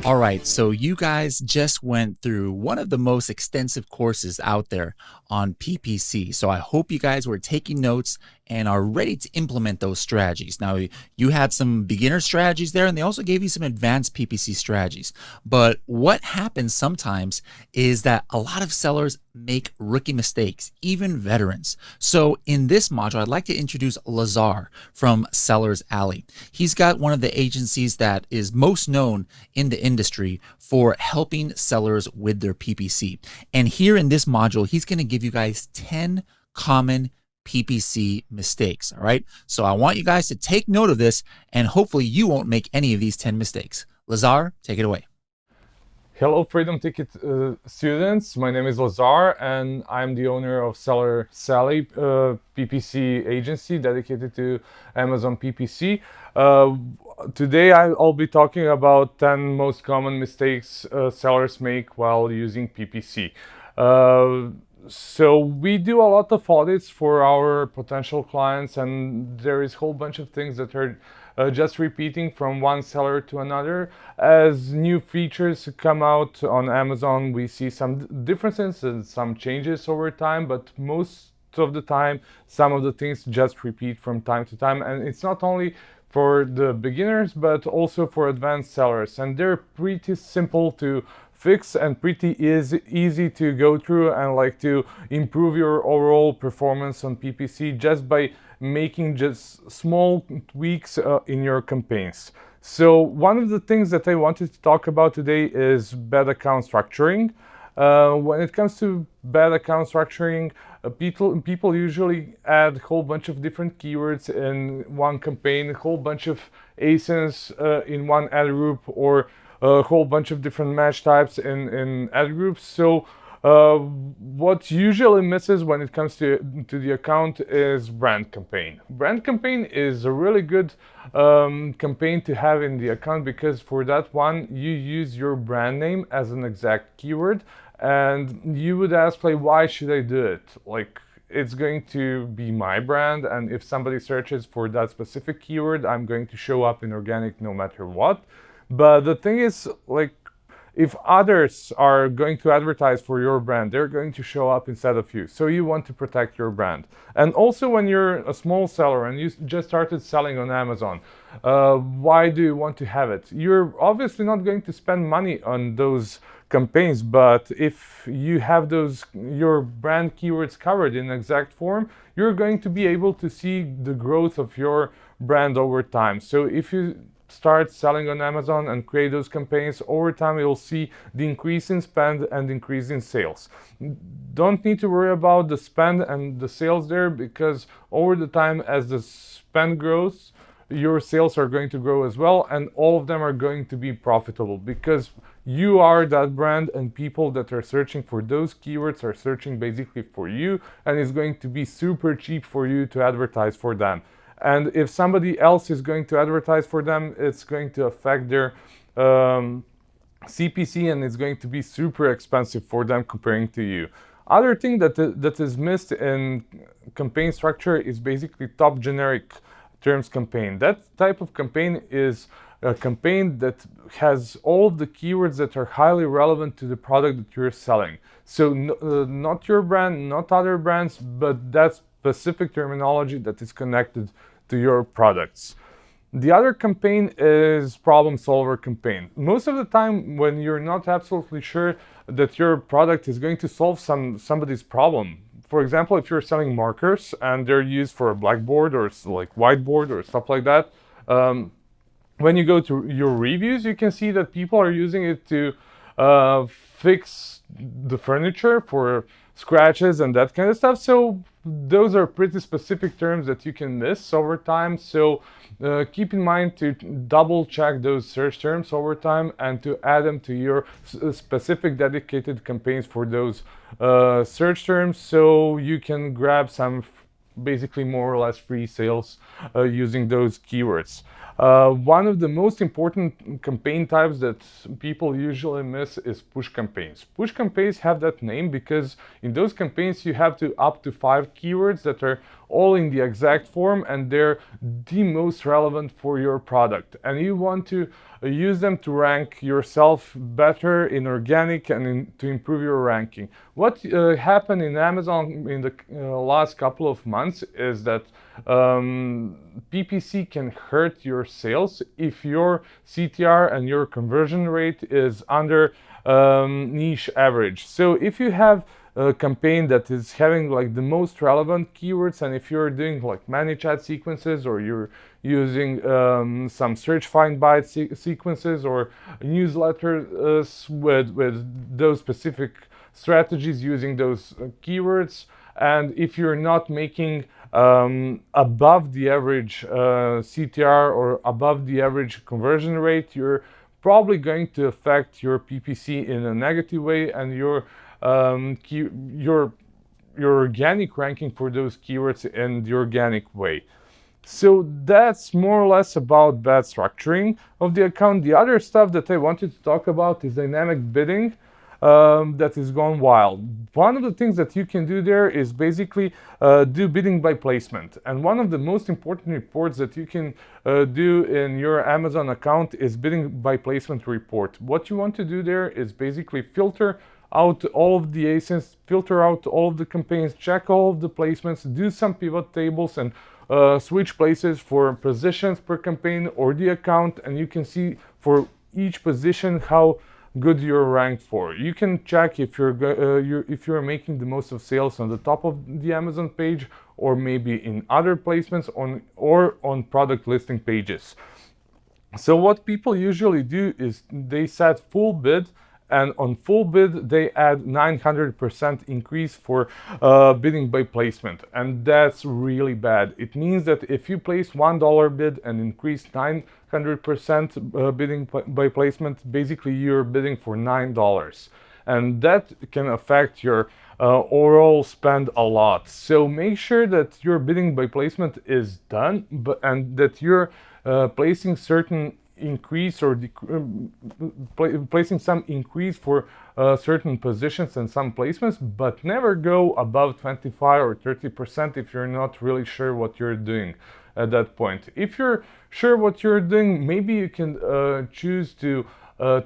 All right, so you guys just went through one of the most extensive courses out there on PPC. So I hope you guys were taking notes and are ready to implement those strategies. Now, you had some beginner strategies there, and they also gave you some advanced PPC strategies. But what happens sometimes is that a lot of sellers make rookie mistakes, even veterans. So in this module, I'd like to introduce Lazar from Sellers Alley. He's got one of the agencies that is most known in the industry for helping sellers with their PPC. And here in this module, he's going to give you guys 10 common PPC mistakes. All right. So I want you guys to take note of this, and hopefully you won't make any of these 10 mistakes. Lazar, take it away. Hello, Freedom Ticket students. My name is Lazar, and I'm the owner of Seller Sally PPC agency dedicated to Amazon PPC. Today, I'll be talking about 10 most common mistakes sellers make while using PPC. So we do a lot of audits for our potential clients, and there is a whole bunch of things that are just repeating from one seller to another. As new features come out on Amazon, we see some differences and some changes over time, but most of the time, some of the things just repeat from time to time. And it's not only for the beginners, but also for advanced sellers. And they're pretty simple to fix and pretty easy to go through and like to improve your overall performance on PPC just by making just small tweaks in your campaigns. So one of the things that I wanted to talk about today is bad account structuring. When it comes to bad account structuring, people usually add a whole bunch of different keywords in one campaign, a whole bunch of ASINs in one ad group, or a whole bunch of different match types in ad groups. So what usually misses when it comes to the account is brand campaign. Brand campaign is a really good campaign to have in the account, because for that one you use your brand name as an exact keyword, and you would ask, like, why should I do it? Like, it's going to be my brand, and if somebody searches for that specific keyword, I'm going to show up in organic no matter what. But the thing is, like, if others are going to advertise for your brand, they're going to show up instead of you. So you want to protect your brand. And also, when you're a small seller and you just started selling on Amazon, why do you want to have it? You're obviously not going to spend money on those campaigns, but if you have your brand keywords covered in exact form, you're going to be able to see the growth of your brand over time. So if you start selling on Amazon and create those campaigns, over time you'll see the increase in spend and increase in sales. Don't need to worry about the spend and the sales there, because over the time, as the spend grows, your sales are going to grow as well, and all of them are going to be profitable, because you are that brand, and people that are searching for those keywords are searching basically for you, and it's going to be super cheap for you to advertise for them. And if somebody else is going to advertise for them, it's going to affect their CPC, and it's going to be super expensive for them comparing to you. Other thing that is missed in campaign structure is basically top generic terms campaign. That type of campaign is a campaign that has all the keywords that are highly relevant to the product that you're selling. So not your brand, not other brands, but that specific terminology that is connected to your products. The other campaign is problem solver campaign. Most of the time, when you're not absolutely sure that your product is going to solve somebody's problem. For example, if you're selling markers and they're used for a blackboard or like whiteboard or stuff like that, when you go to your reviews, you can see that people are using it to fix the furniture for scratches and that kind of stuff. So those are pretty specific terms that you can miss over time. So keep in mind to double check those search terms over time and to add them to your specific dedicated campaigns for those search terms, so you can grab some basically more or less free sales using those keywords. One of the most important campaign types that people usually miss is push campaigns. Push campaigns have that name because in those campaigns you have to up to 5 keywords that are all in the exact form and they're the most relevant for your product. And you want to use them to rank yourself better in organic and to improve your ranking. What happened in Amazon in the last couple of months is that PPC can hurt your sales if your CTR and your conversion rate is under niche average. So if you have a campaign that is having like the most relevant keywords, and if you're doing like ManyChat sequences, or you're using some search find by sequences or newsletters with those specific strategies using those keywords, and if you're not making above the average CTR or above the average conversion rate, you're probably going to affect your PPC in a negative way, and your organic ranking for those keywords in the organic way. So that's more or less about bad structuring of the account. The other stuff that I wanted to talk about is dynamic bidding. That is gone wild. One of the things that you can do there is basically do bidding by placement. And one of the most important reports that you can do in your Amazon account is bidding by placement report. What you want to do there is basically filter out all of the ASINs, filter out all of the campaigns, check all of the placements, do some pivot tables, and switch places for positions per campaign or the account, and you can see for each position how good you're ranked for. You can check if you're making the most of sales on the top of the Amazon page, or maybe in other placements or on product listing pages. So what people usually do is they set full bid, and on full bid they add 900% increase for bidding by placement, and that's really bad. It means that if you place $1 bid and increase 900% bidding by placement, basically you're bidding for $9, and that can affect your overall spend a lot. So make sure that your bidding by placement is done, and that you're placing certain increase or placing some increase for certain positions and some placements, but never go above 25 or 30% if you're not really sure what you're doing at that point. If you're sure what you're doing, maybe you can choose to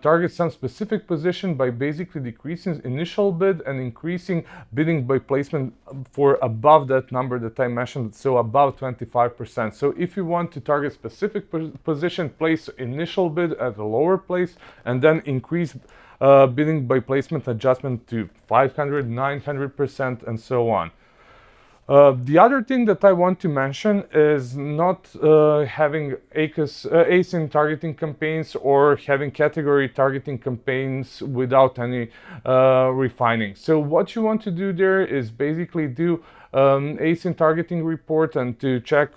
target some specific position by basically decreasing initial bid and increasing bidding by placement for above that number that I mentioned, so above 25%. So if you want to target specific position, place initial bid at a lower place and then increase bidding by placement adjustment to 500, 900%, and so on. The other thing that I want to mention is not having ASIN targeting campaigns or having category targeting campaigns without any refining. So what you want to do there is basically do ASIN targeting report and to check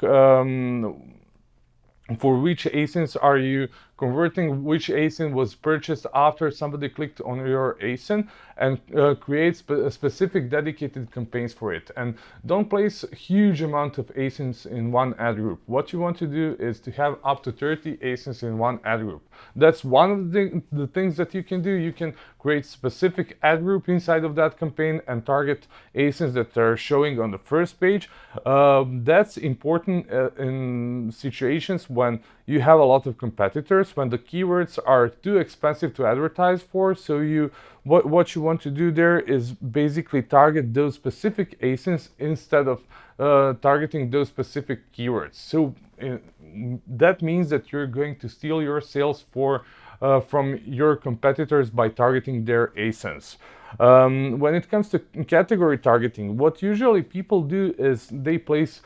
for which ASINs are you converting, which ASIN was purchased after somebody clicked on your ASIN, and create specific dedicated campaigns for it. And don't place a huge amount of ASINs in one ad group. What you want to do is to have up to 30 ASINs in one ad group. That's one of the things that you can do. You can create specific ad group inside of that campaign and target ASINs that are showing on the first page. That's important in situations when you have a lot of competitors, when the keywords are too expensive to advertise for. So what you want to do there is basically target those specific ASINs instead of targeting those specific keywords. So that means that you're going to steal your sales from your competitors by targeting their ASINs. When it comes to category targeting, what usually people do is they place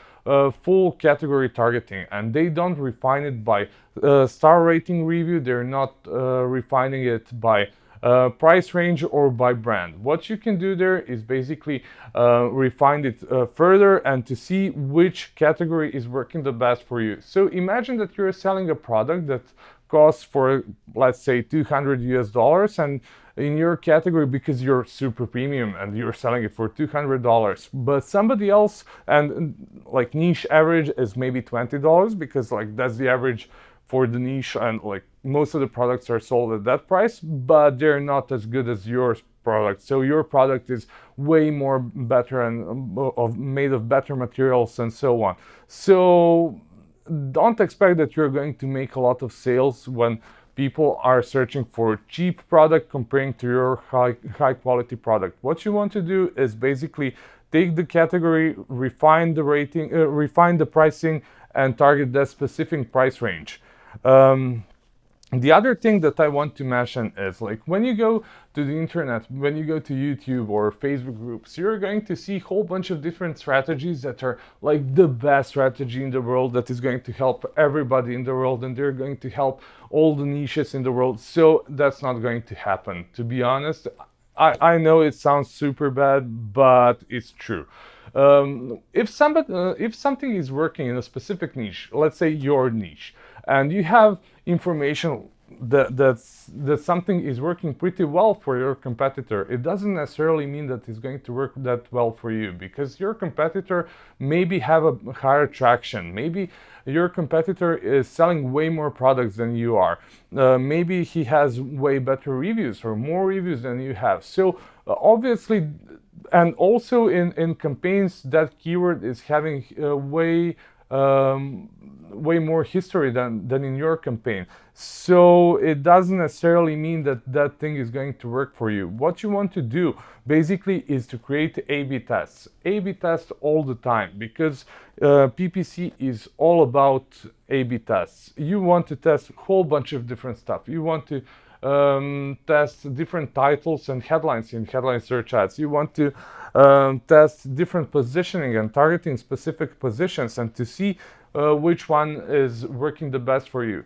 full category targeting, and they don't refine it by star rating review. They're not refining it by price range or by brand. What you can do there is basically refine it further and to see which category is working the best for you. So imagine that you're selling a product that costs for, let's say, $200 and in your category, because you're super premium and you're selling it for $200, but somebody else, and like niche average is maybe $20, because like that's the average for the niche, and like most of the products are sold at that price, but they're not as good as your product. So your product is way more better and made of better materials and so on. So don't expect that you're going to make a lot of sales when people are searching for cheap product comparing to your high quality product. What you want to do is basically take the category, refine the rating, refine the pricing, and target that specific price range. The other thing that I want to mention is, like, when you go to the internet, when you go to YouTube or Facebook groups, you're going to see a whole bunch of different strategies that are like the best strategy in the world, that is going to help everybody in the world, and they're going to help all the niches in the world. So that's not going to happen. To be honest, I know it sounds super bad, but it's true. If something is working in a specific niche, let's say your niche, and you have information that something is working pretty well for your competitor, it doesn't necessarily mean that it's going to work that well for you, because your competitor maybe have a higher traction. Maybe your competitor is selling way more products than you are. Maybe he has way better reviews or more reviews than you have. So obviously, and also in campaigns, that keyword is having way more history than in your campaign. So it doesn't necessarily mean that that thing is going to work for you. What you want to do basically is to create A/B tests. A/B test all the time, because PPC is all about A/B tests. You want to test a whole bunch of different stuff. You want to test different titles and headlines in headline search ads. You want to test different positioning and targeting specific positions, and to see which one is working the best for you.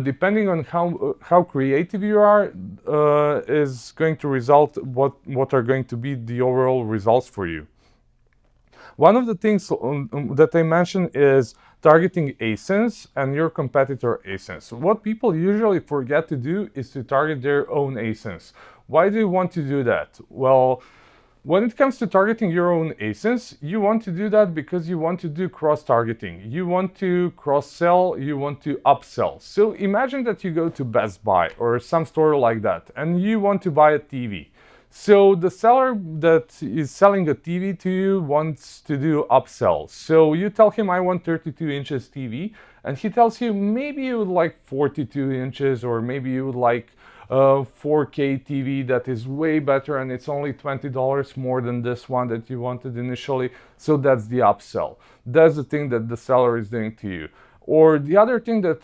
Depending on how creative you are, is going to result what are going to be the overall results for you. One of the things that I mentioned is targeting ASINs and your competitor ASINs. What people usually forget to do is to target their own ASINs. Why do you want to do that? Well, when it comes to targeting your own ASINs, you want to do that because you want to do cross-targeting. You want to cross-sell, you want to upsell. So imagine that you go to Best Buy or some store like that, and you want to buy a TV. So the seller that is selling a TV to you wants to do upsell. So you tell him, I want 32 inches TV, and he tells you maybe you would like 42 inches, or maybe you would like 4K TV that is way better, and it's only $20 more than this one that you wanted initially. So that's the upsell. That's the thing that the seller is doing to you. Or the other thing that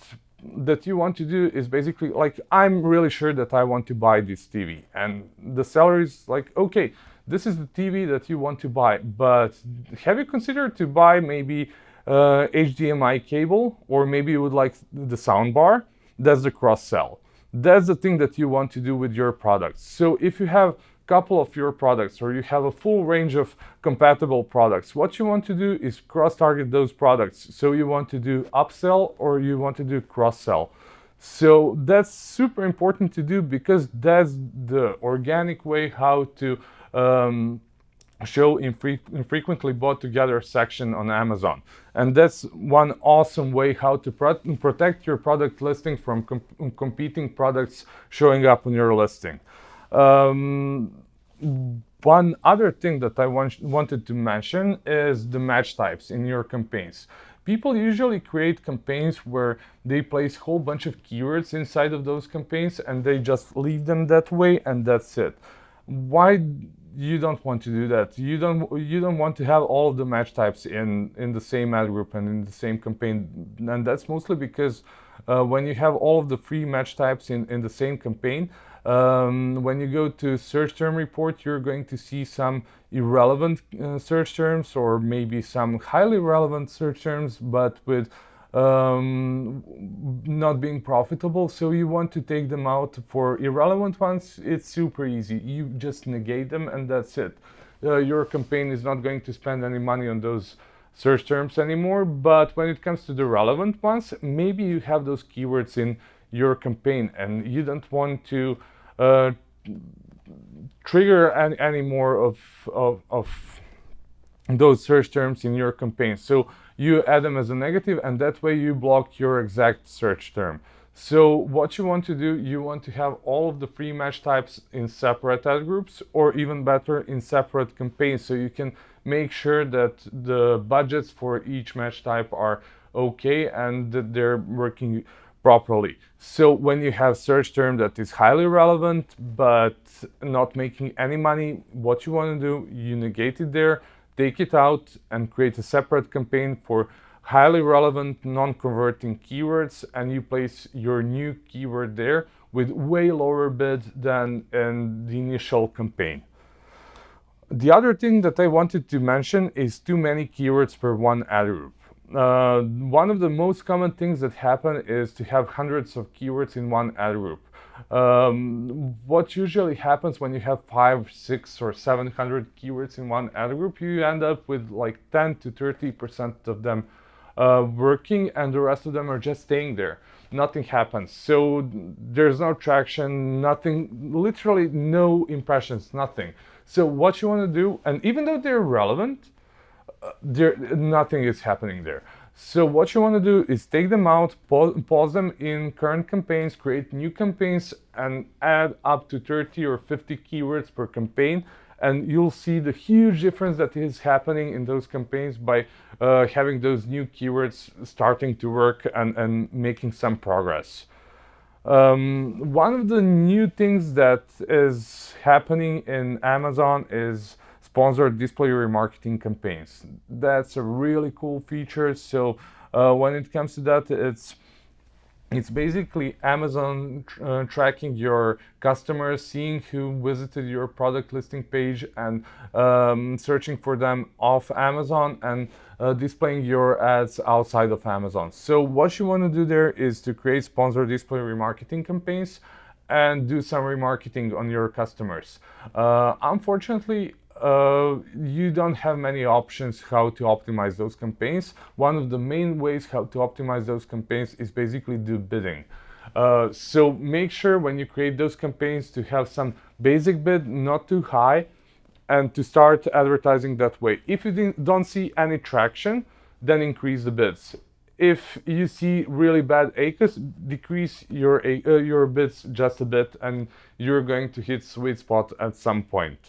you want to do is basically like, I'm really sure that I want to buy this TV, and the seller is like, okay, this is the TV that you want to buy, but have you considered to buy maybe HDMI cable, or maybe you would like the sound bar? That's the cross sell. That's the thing that you want to do with your products. So if you have a couple of your products, or you have a full range of compatible products, what you want to do is cross-target those products. So you want to do upsell, or you want to do cross-sell. So that's super important to do, because that's the organic way how to show infrequently bought together section on Amazon. And that's one awesome way how to protect your product listing from competing products showing up on your listing. One other thing that I wanted to mention is the match types in your campaigns. People usually create campaigns where they place a whole bunch of keywords inside of those campaigns, and they just leave them that way, and that's it. Why you don't want to do that? You don't want to have all of the match types in the same ad group and in the same campaign, and that's mostly because when you have all of the free match types in the same campaign, when you go to search term report, you're going to see some irrelevant search terms, or maybe some highly relevant search terms, but with not being profitable. So you want to take them out. For irrelevant ones, it's super easy. You just negate them, and that's it. Your campaign is not going to spend any money on those search terms anymore. But when it comes to the relevant ones, maybe you have those keywords in your campaign, and you don't want to trigger any more of those search terms in your campaign. So you add them as a negative, and that way you block your exact search term. So what you want to do, you want to have all of the free match types in separate ad groups, or even better, in separate campaigns, so you can make sure that the budgets for each match type are okay, and that they're working properly. So when you have search term that is highly relevant but not making any money, what you want to do, you negate it there, take it out and create a separate campaign for highly relevant non-converting keywords, and you place your new keyword there with way lower bid than in the initial campaign. The other thing that I wanted to mention is too many keywords per one ad group. One of the most common things that happen is to have hundreds of keywords in one ad group. What usually happens when you have 5, 6, or 700 keywords in one ad group, you end up with like 10 to 30% of them working, and the rest of them are just staying there. Nothing happens. So there's no traction, nothing, literally no impressions, nothing. So what you want to do, and even though they're relevant, nothing is happening there. So what you want to do is take them out, pause them in current campaigns, create new campaigns, and add up to 30 or 50 keywords per campaign, and you'll see the huge difference that is happening in those campaigns by having those new keywords starting to work and making some progress. One of the new things that is happening in Amazon is sponsored display remarketing campaigns. That's a really cool feature. So when it comes to that, it's basically Amazon tracking your customers, seeing who visited your product listing page, and searching for them off Amazon, and displaying your ads outside of Amazon. So what you want to do there is to create sponsored display remarketing campaigns and do some remarketing on your customers. Unfortunately, you don't have many options how to optimize those campaigns. One of the main ways how to optimize those campaigns is basically do bidding. So make sure when you create those campaigns to have some basic bid, not too high, and to start advertising that way. If you don't see any traction, then increase the bids. If you see really bad ACoS, decrease your bids just a bit, and you're going to hit sweet spot at some point.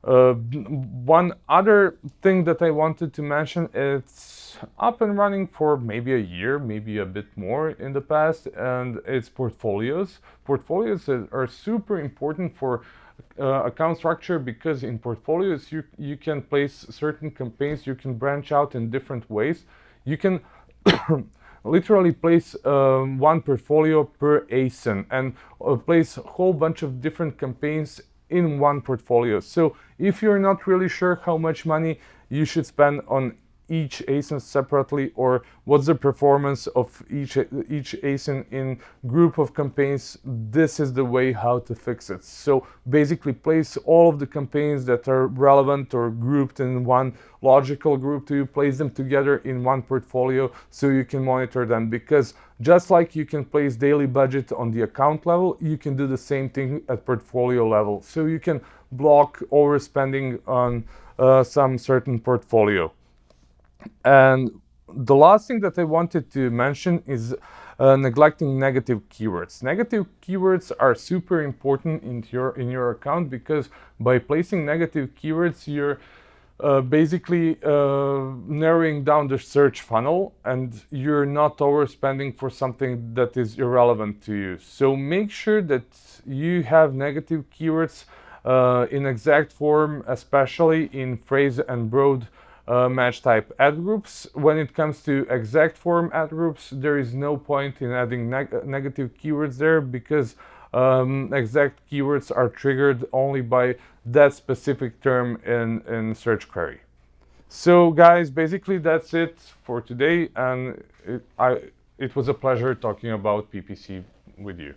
One other thing that I wanted to mention, it's up and running for maybe a year, maybe a bit more in the past, and it's portfolios. Portfolios are super important for account structure, because in portfolios you can place certain campaigns, you can branch out in different ways. You can literally place one portfolio per ASIN and place a whole bunch of different campaigns in one portfolio. So if you're not really sure how much money you should spend on each ASIN separately, or what's the performance of each ASIN in group of campaigns, this is the way how to fix it. So basically place all of the campaigns that are relevant or grouped in one logical group, to place them together in one portfolio so you can monitor them. Because just like you can place daily budget on the account level, you can do the same thing at portfolio level. So you can block overspending on some certain portfolio. And the last thing that I wanted to mention is neglecting negative keywords. Negative keywords are super important in your account, because by placing negative keywords, you're basically narrowing down the search funnel, and you're not overspending for something that is irrelevant to you. So make sure that you have negative keywords in exact form, especially in phrase and broad match type ad groups. When it comes to exact form ad groups, there is no point in adding negative keywords there, because exact keywords are triggered only by that specific term in search query. So guys, basically that's it for today, and it was a pleasure talking about PPC with you.